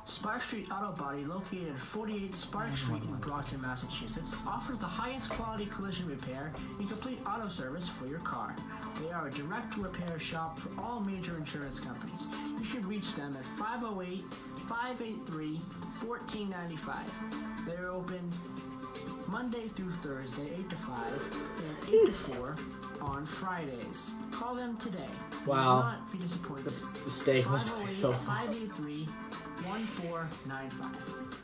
Spark Street Auto Body, located at 48 Spark Street in Brockton, Massachusetts, offers the highest quality collision repair and complete auto service for your car. They are a direct repair shop for all major insurance companies. You can reach them at 508-583-1495. They're open Monday through Thursday, 8 to 5, and 8 to 4 on Fridays. Call them today. Wow. You will not be disappointed. The steak was so fast. 583-1495.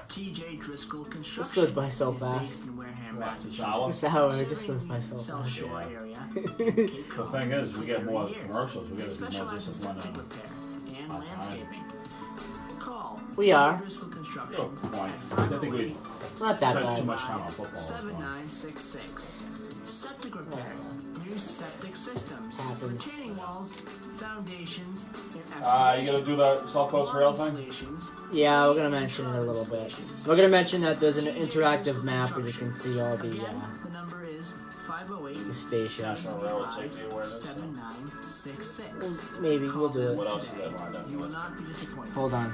TJ Driscoll Construction. This goes by so is fast. based in Wareham, Massachusetts. It just goes by so South fast. Shore area. The thing is, we get more commercials. We got to be more Specialize in disciplined septic on repair and our landscaping. Call We are. Driscoll Construction Oh, fine. at I think we Not that spent bad. too much time on football. 7966. Septic repair. New septic systems. Happens. Retaining walls, foundations, and You gonna do the South Coast Rail thing? installations. Yeah, we're gonna mention it a little bit. We're gonna mention that there's an interactive map where you can see all the Again, the number is 508 the stations. Railroad safety awareness. 7966. Maybe we'll do it. What else is that lined up? You will not be disappointed. Hold on.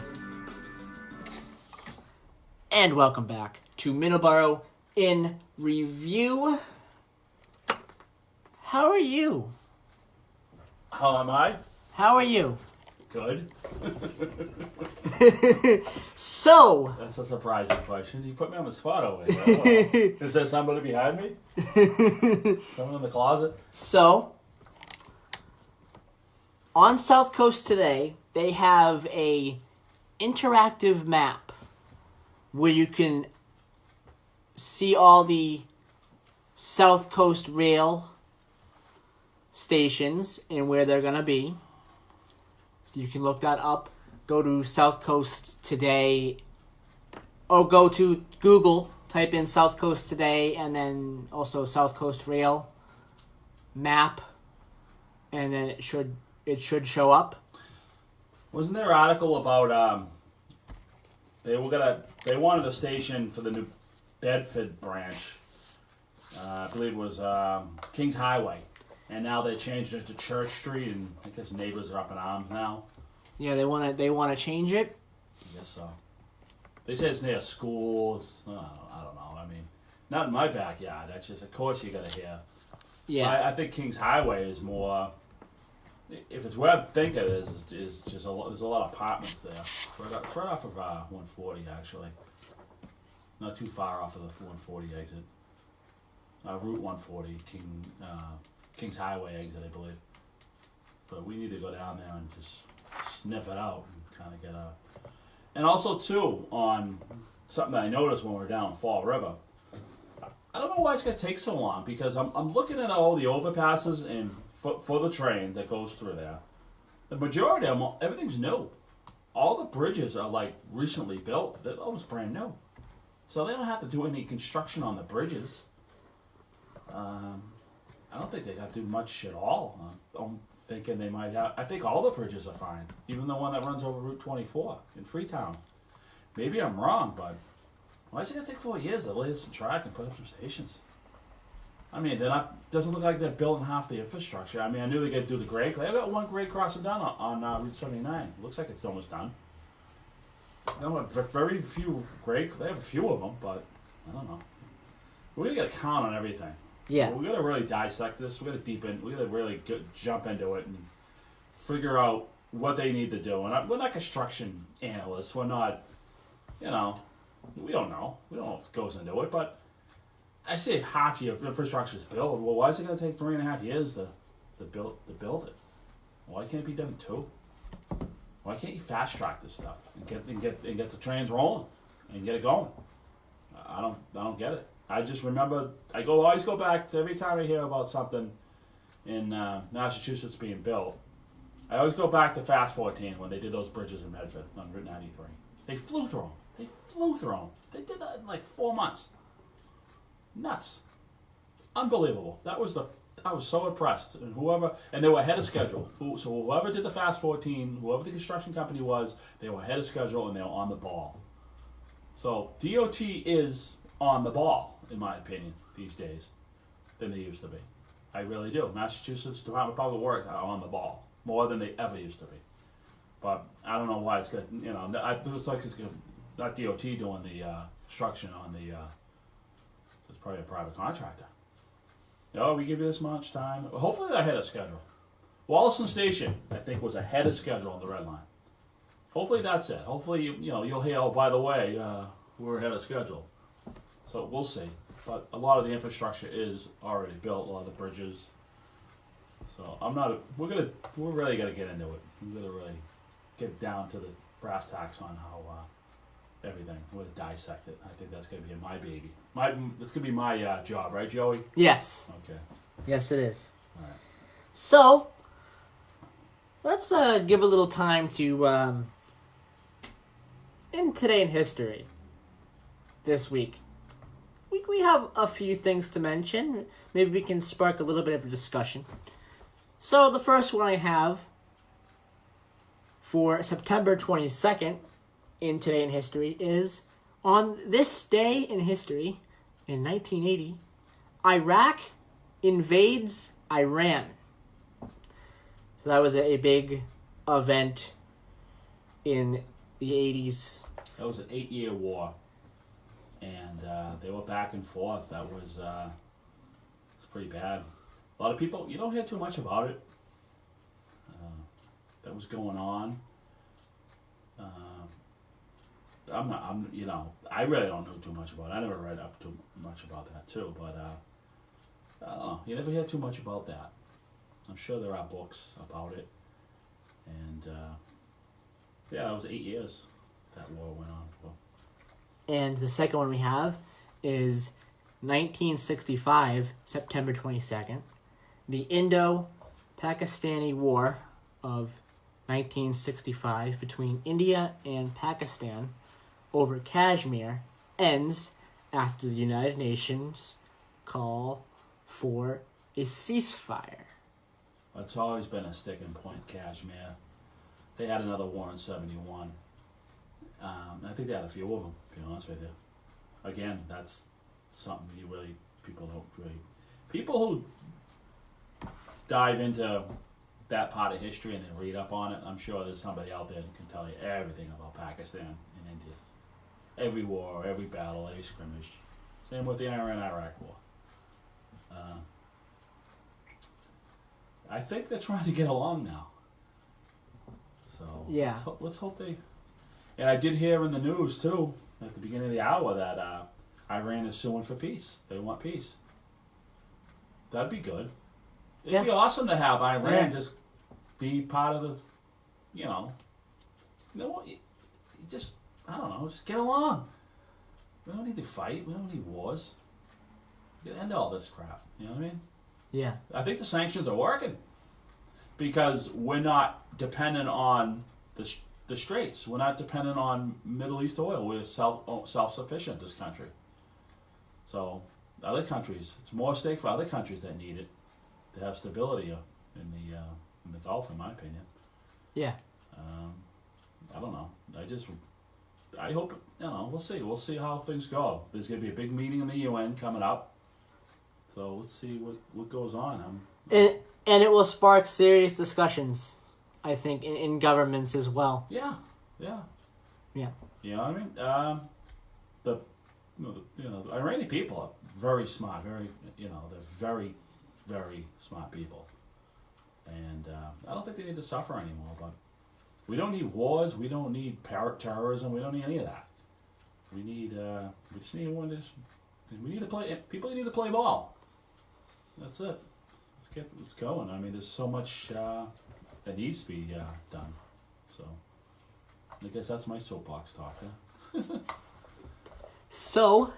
And welcome back to Middleboro in Review. How are you? How am I? How are you? Good. So, That's a surprising question. You put me on the spot over here. Is there somebody behind me? Someone in the closet? So, on South Coast today, they have a interactive map where you can see all the South Coast Rail stations and where they're going to be. You can look that up. Go to South Coast Today, or go to Google, type in South Coast Today, and then also South Coast Rail map, and then it should show up. Wasn't there an article about they wanted a station for the New Bedford branch? I believe it was Kings Highway, and now they changed it to Church Street, and I guess neighbors are up in arms now. Yeah, they want to change it. I guess so. They say it's near schools. I don't know. I mean, not in my backyard. That's just, of course, you got to hear. Yeah, I think Kings Highway is more. If it's where I think it is just a lot. There's a lot of apartments there. It's right off of 140 actually. Not too far off of the 140 exit. Route 140, Kings Highway exit, I believe. But we need to go down there and just sniff it out and kind of get a. And also too on something that I noticed when we were down in Fall River. I don't know why it's gonna take so long because I'm looking at all the overpasses and for the train that goes through there. The majority of them, everything's new. All the bridges are like recently built. They're almost brand new, so they don't have to do any construction on the bridges. I don't think they got to do much at all. I'm thinking they might have. I think all the bridges are fine, even the one that runs over Route 24 in Freetown. Maybe I'm wrong, but why is it gonna take 4 years to lay some track and put up some stations? I mean, they're not. Doesn't look like they're building half the infrastructure. I mean, I knew they got to do the grade. They got one grade crossing done on Route 79. Looks like it's almost done. They don't have very few grade. They have a few of them, but I don't know. We're gonna get a count on everything. Yeah. We're gonna really dissect this. We're gonna really jump into it and figure out what they need to do. And we're not construction analysts. We're not. We don't know. We don't know what goes into it, but. I say if half your infrastructure is built, well, why is it going to take 3.5 years to build it? Why can't it be done in 2? Why can't you fast track this stuff and get the trains rolling and get it going? I don't get it. I just remember always go back to every time I hear about something in Massachusetts being built. I always go back to Fast 14 when they did those bridges in Medford on Route 93. They flew through them. They did that in like 4 months. Nuts. Unbelievable. I was so impressed. And they were ahead of schedule. So whoever did the Fast 14, whoever the construction company was, they were ahead of schedule and they were on the ball. So DOT is on the ball, in my opinion, these days, than they used to be. I really do. Massachusetts Department of Public Works are on the ball more than they ever used to be. But I don't know why it's good. I feel like it's good. Not DOT doing the construction on the. It's probably a private contractor. Oh, we give you this much time. Hopefully they're ahead of schedule. Wollaston Station, I think, was ahead of schedule on the red line. Hopefully that's it. Hopefully you'll hear, oh, by the way, we're ahead of schedule. So we'll see. But a lot of the infrastructure is already built. A lot of the bridges. So we're really gonna get into it. We're gonna really get down to the brass tacks on how. Everything. We're going to dissect it. I think that's going to be my baby. That's going to be my job, right, Joey? Yes. Okay. Yes, it is. All right. So, let's give a little time to in Today in History this week, we have a few things to mention. Maybe we can spark a little bit of a discussion. So the first one I have for September 22nd in Today in History is, on this day in history, in 1980, Iraq invades Iran. So that was a big event in the 80s. That was an 8-year war. And they were back and forth. That was pretty bad. A lot of people, you don't hear too much about it. That was going on. I really don't know too much about it. I never read up too much about that too, but I don't know. You never hear too much about that. I'm sure there are books about it. And that was 8 years that war went on for. And the second one we have is 1965, September 22nd, the Indo-Pakistani War of 1965 between India and Pakistan over Kashmir ends after the United Nations call for a ceasefire. It's always been a sticking point, Kashmir. They had another war in 71. I think they had a few of them, to be honest with you. Again, that's something people who dive into that part of history and then read up on it, I'm sure there's somebody out there that can tell you everything about Pakistan and India. Every war, every battle, every scrimmage. Same with the Iran-Iraq war. I think they're trying to get along now. So yeah, let's hope they... And I did hear in the news, too, at the beginning of the hour, that Iran is suing for peace. They want peace. That'd be good. It'd be awesome to have Iran just be part of the, just, I don't know, just get along. We don't need to fight. We don't need wars. We gotta end all this crap. You know what I mean? Yeah. I think the sanctions are working because we're not dependent on the Straits. We're not dependent on Middle East oil. We're self-sufficient, this country. So other countries, it's more stake for other countries that need it to have stability in the Gulf, in my opinion. Yeah. I don't know. I hope, we'll see. We'll see how things go. There's going to be a big meeting in the UN coming up. So let's see what goes on. And it will spark serious discussions, I think, in governments as well. Yeah. You know what I mean? The Iranian people are very smart. They're very, very smart people. And I don't think they need to suffer anymore. But we don't need wars. We don't need terrorism. We don't need any of that. We just need one. We need to play. People need to play ball. That's it. Let's get this going. I mean, there's so much that needs to be done. So, I guess that's my soapbox talk. Yeah? So,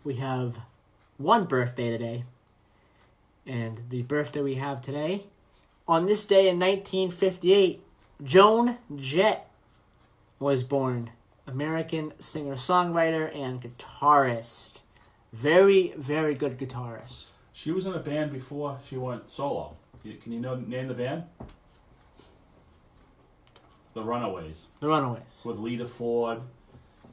we have one birthday today. And the birthday we have today, on this day in 1958, Joan Jett was born. American singer-songwriter and guitarist. Very, very good guitarist. She was in a band before she went solo. Can you name the band? The Runaways. The Runaways. With Lita Ford.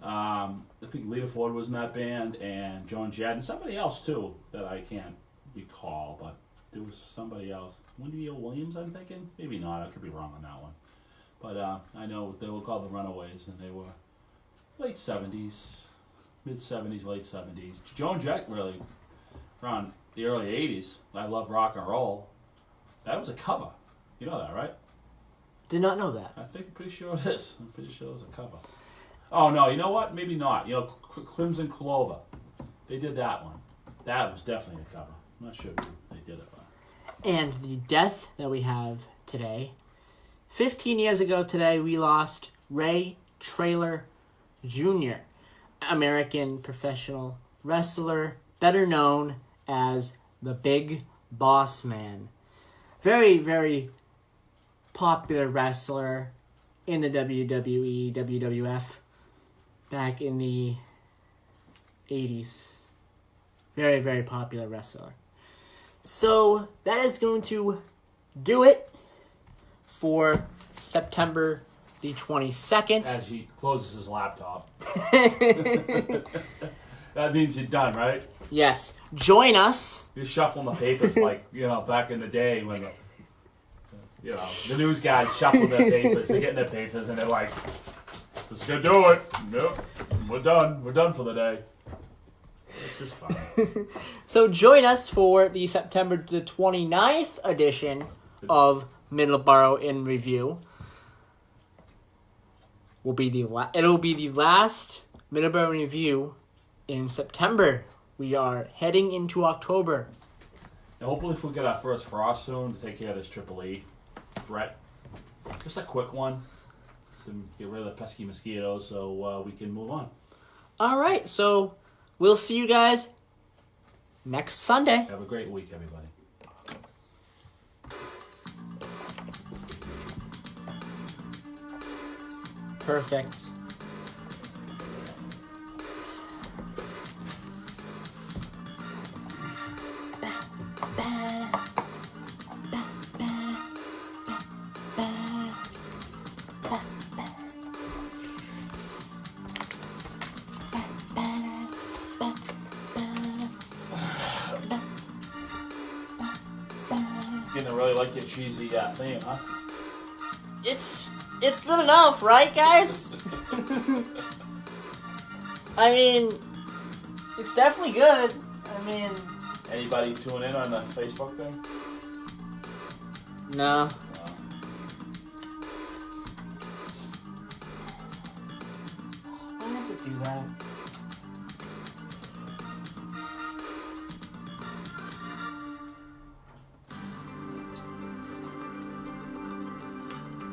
I think Lita Ford was in that band, and Joan Jett, and somebody else too that I can't recall, but there was somebody else. Wendy O. Williams, I'm thinking? Maybe not. I could be wrong on that one. But I know they were called the Runaways, and they were late 70s, mid-70s, late 70s. Joan Jett really, around the early 80s, I Love Rock and Roll. That was a cover. You know that, right? Did not know that. I'm pretty sure it is. I'm pretty sure it was a cover. Oh, no, you know what? Maybe not. Crimson Clover. They did that one. That was definitely a cover. I'm not sure who they did it by. And the death that we have today. 15 years ago today, we lost Ray Traylor Jr., American professional wrestler, better known as the Big Boss Man. Very, very popular wrestler in the WWE, WWF. back in the 80s. Very, very popular wrestler. So that is going to do it for September the 22nd. As he closes his laptop. That means you're done, right? Yes. Join us. You're shuffling the papers like, back in the day when the news guys shuffle their papers. They're getting their papers and they're like, let's go do it. Nope. We're done. We're done for the day. It's just fun. So join us for the September the 29th edition of Middleboro in Review. It'll be the last Middleboro in Review in September. We are heading into October. And hopefully if we get our first frost soon to take care of this Triple E threat. Just a quick one to get rid of the pesky mosquitoes so we can move on. All right, so we'll see you guys next Sunday. Have a great week, everybody. Perfect. Getting to really like your cheesy theme, huh? It's good enough, right, guys? I mean, it's definitely good. I mean, Anybody tune in on the Facebook thing? no. Why does it do that?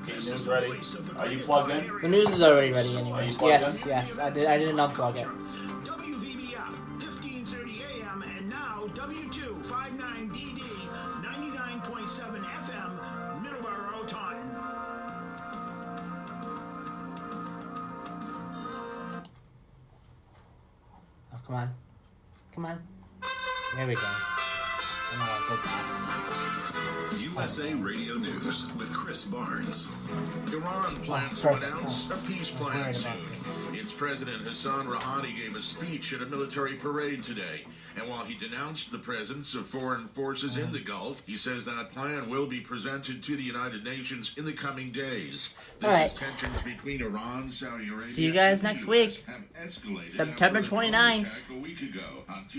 Okay, news ready? Are you plugged in? The news is already ready anyway. Are you plugged Yes, in? yes. I didn't unplug it. WVBF, 1530 AM, and now W259DD, 99.7 FM, Middleboro, Taunton. Oh, come on. Come on. There we go. I know I did that. USA Radio News with Chris Barnes. Iran plans to announce a peace plan soon. Its President Hassan Rouhani gave a speech at a military parade today. And while he denounced the presence of foreign forces in the Gulf, he says that plan will be presented to the United Nations in the coming days. This All right. is tensions between Iran, Saudi Arabia, See you guys and the next US week. have escalated September after a drone 29th. attack a week ago on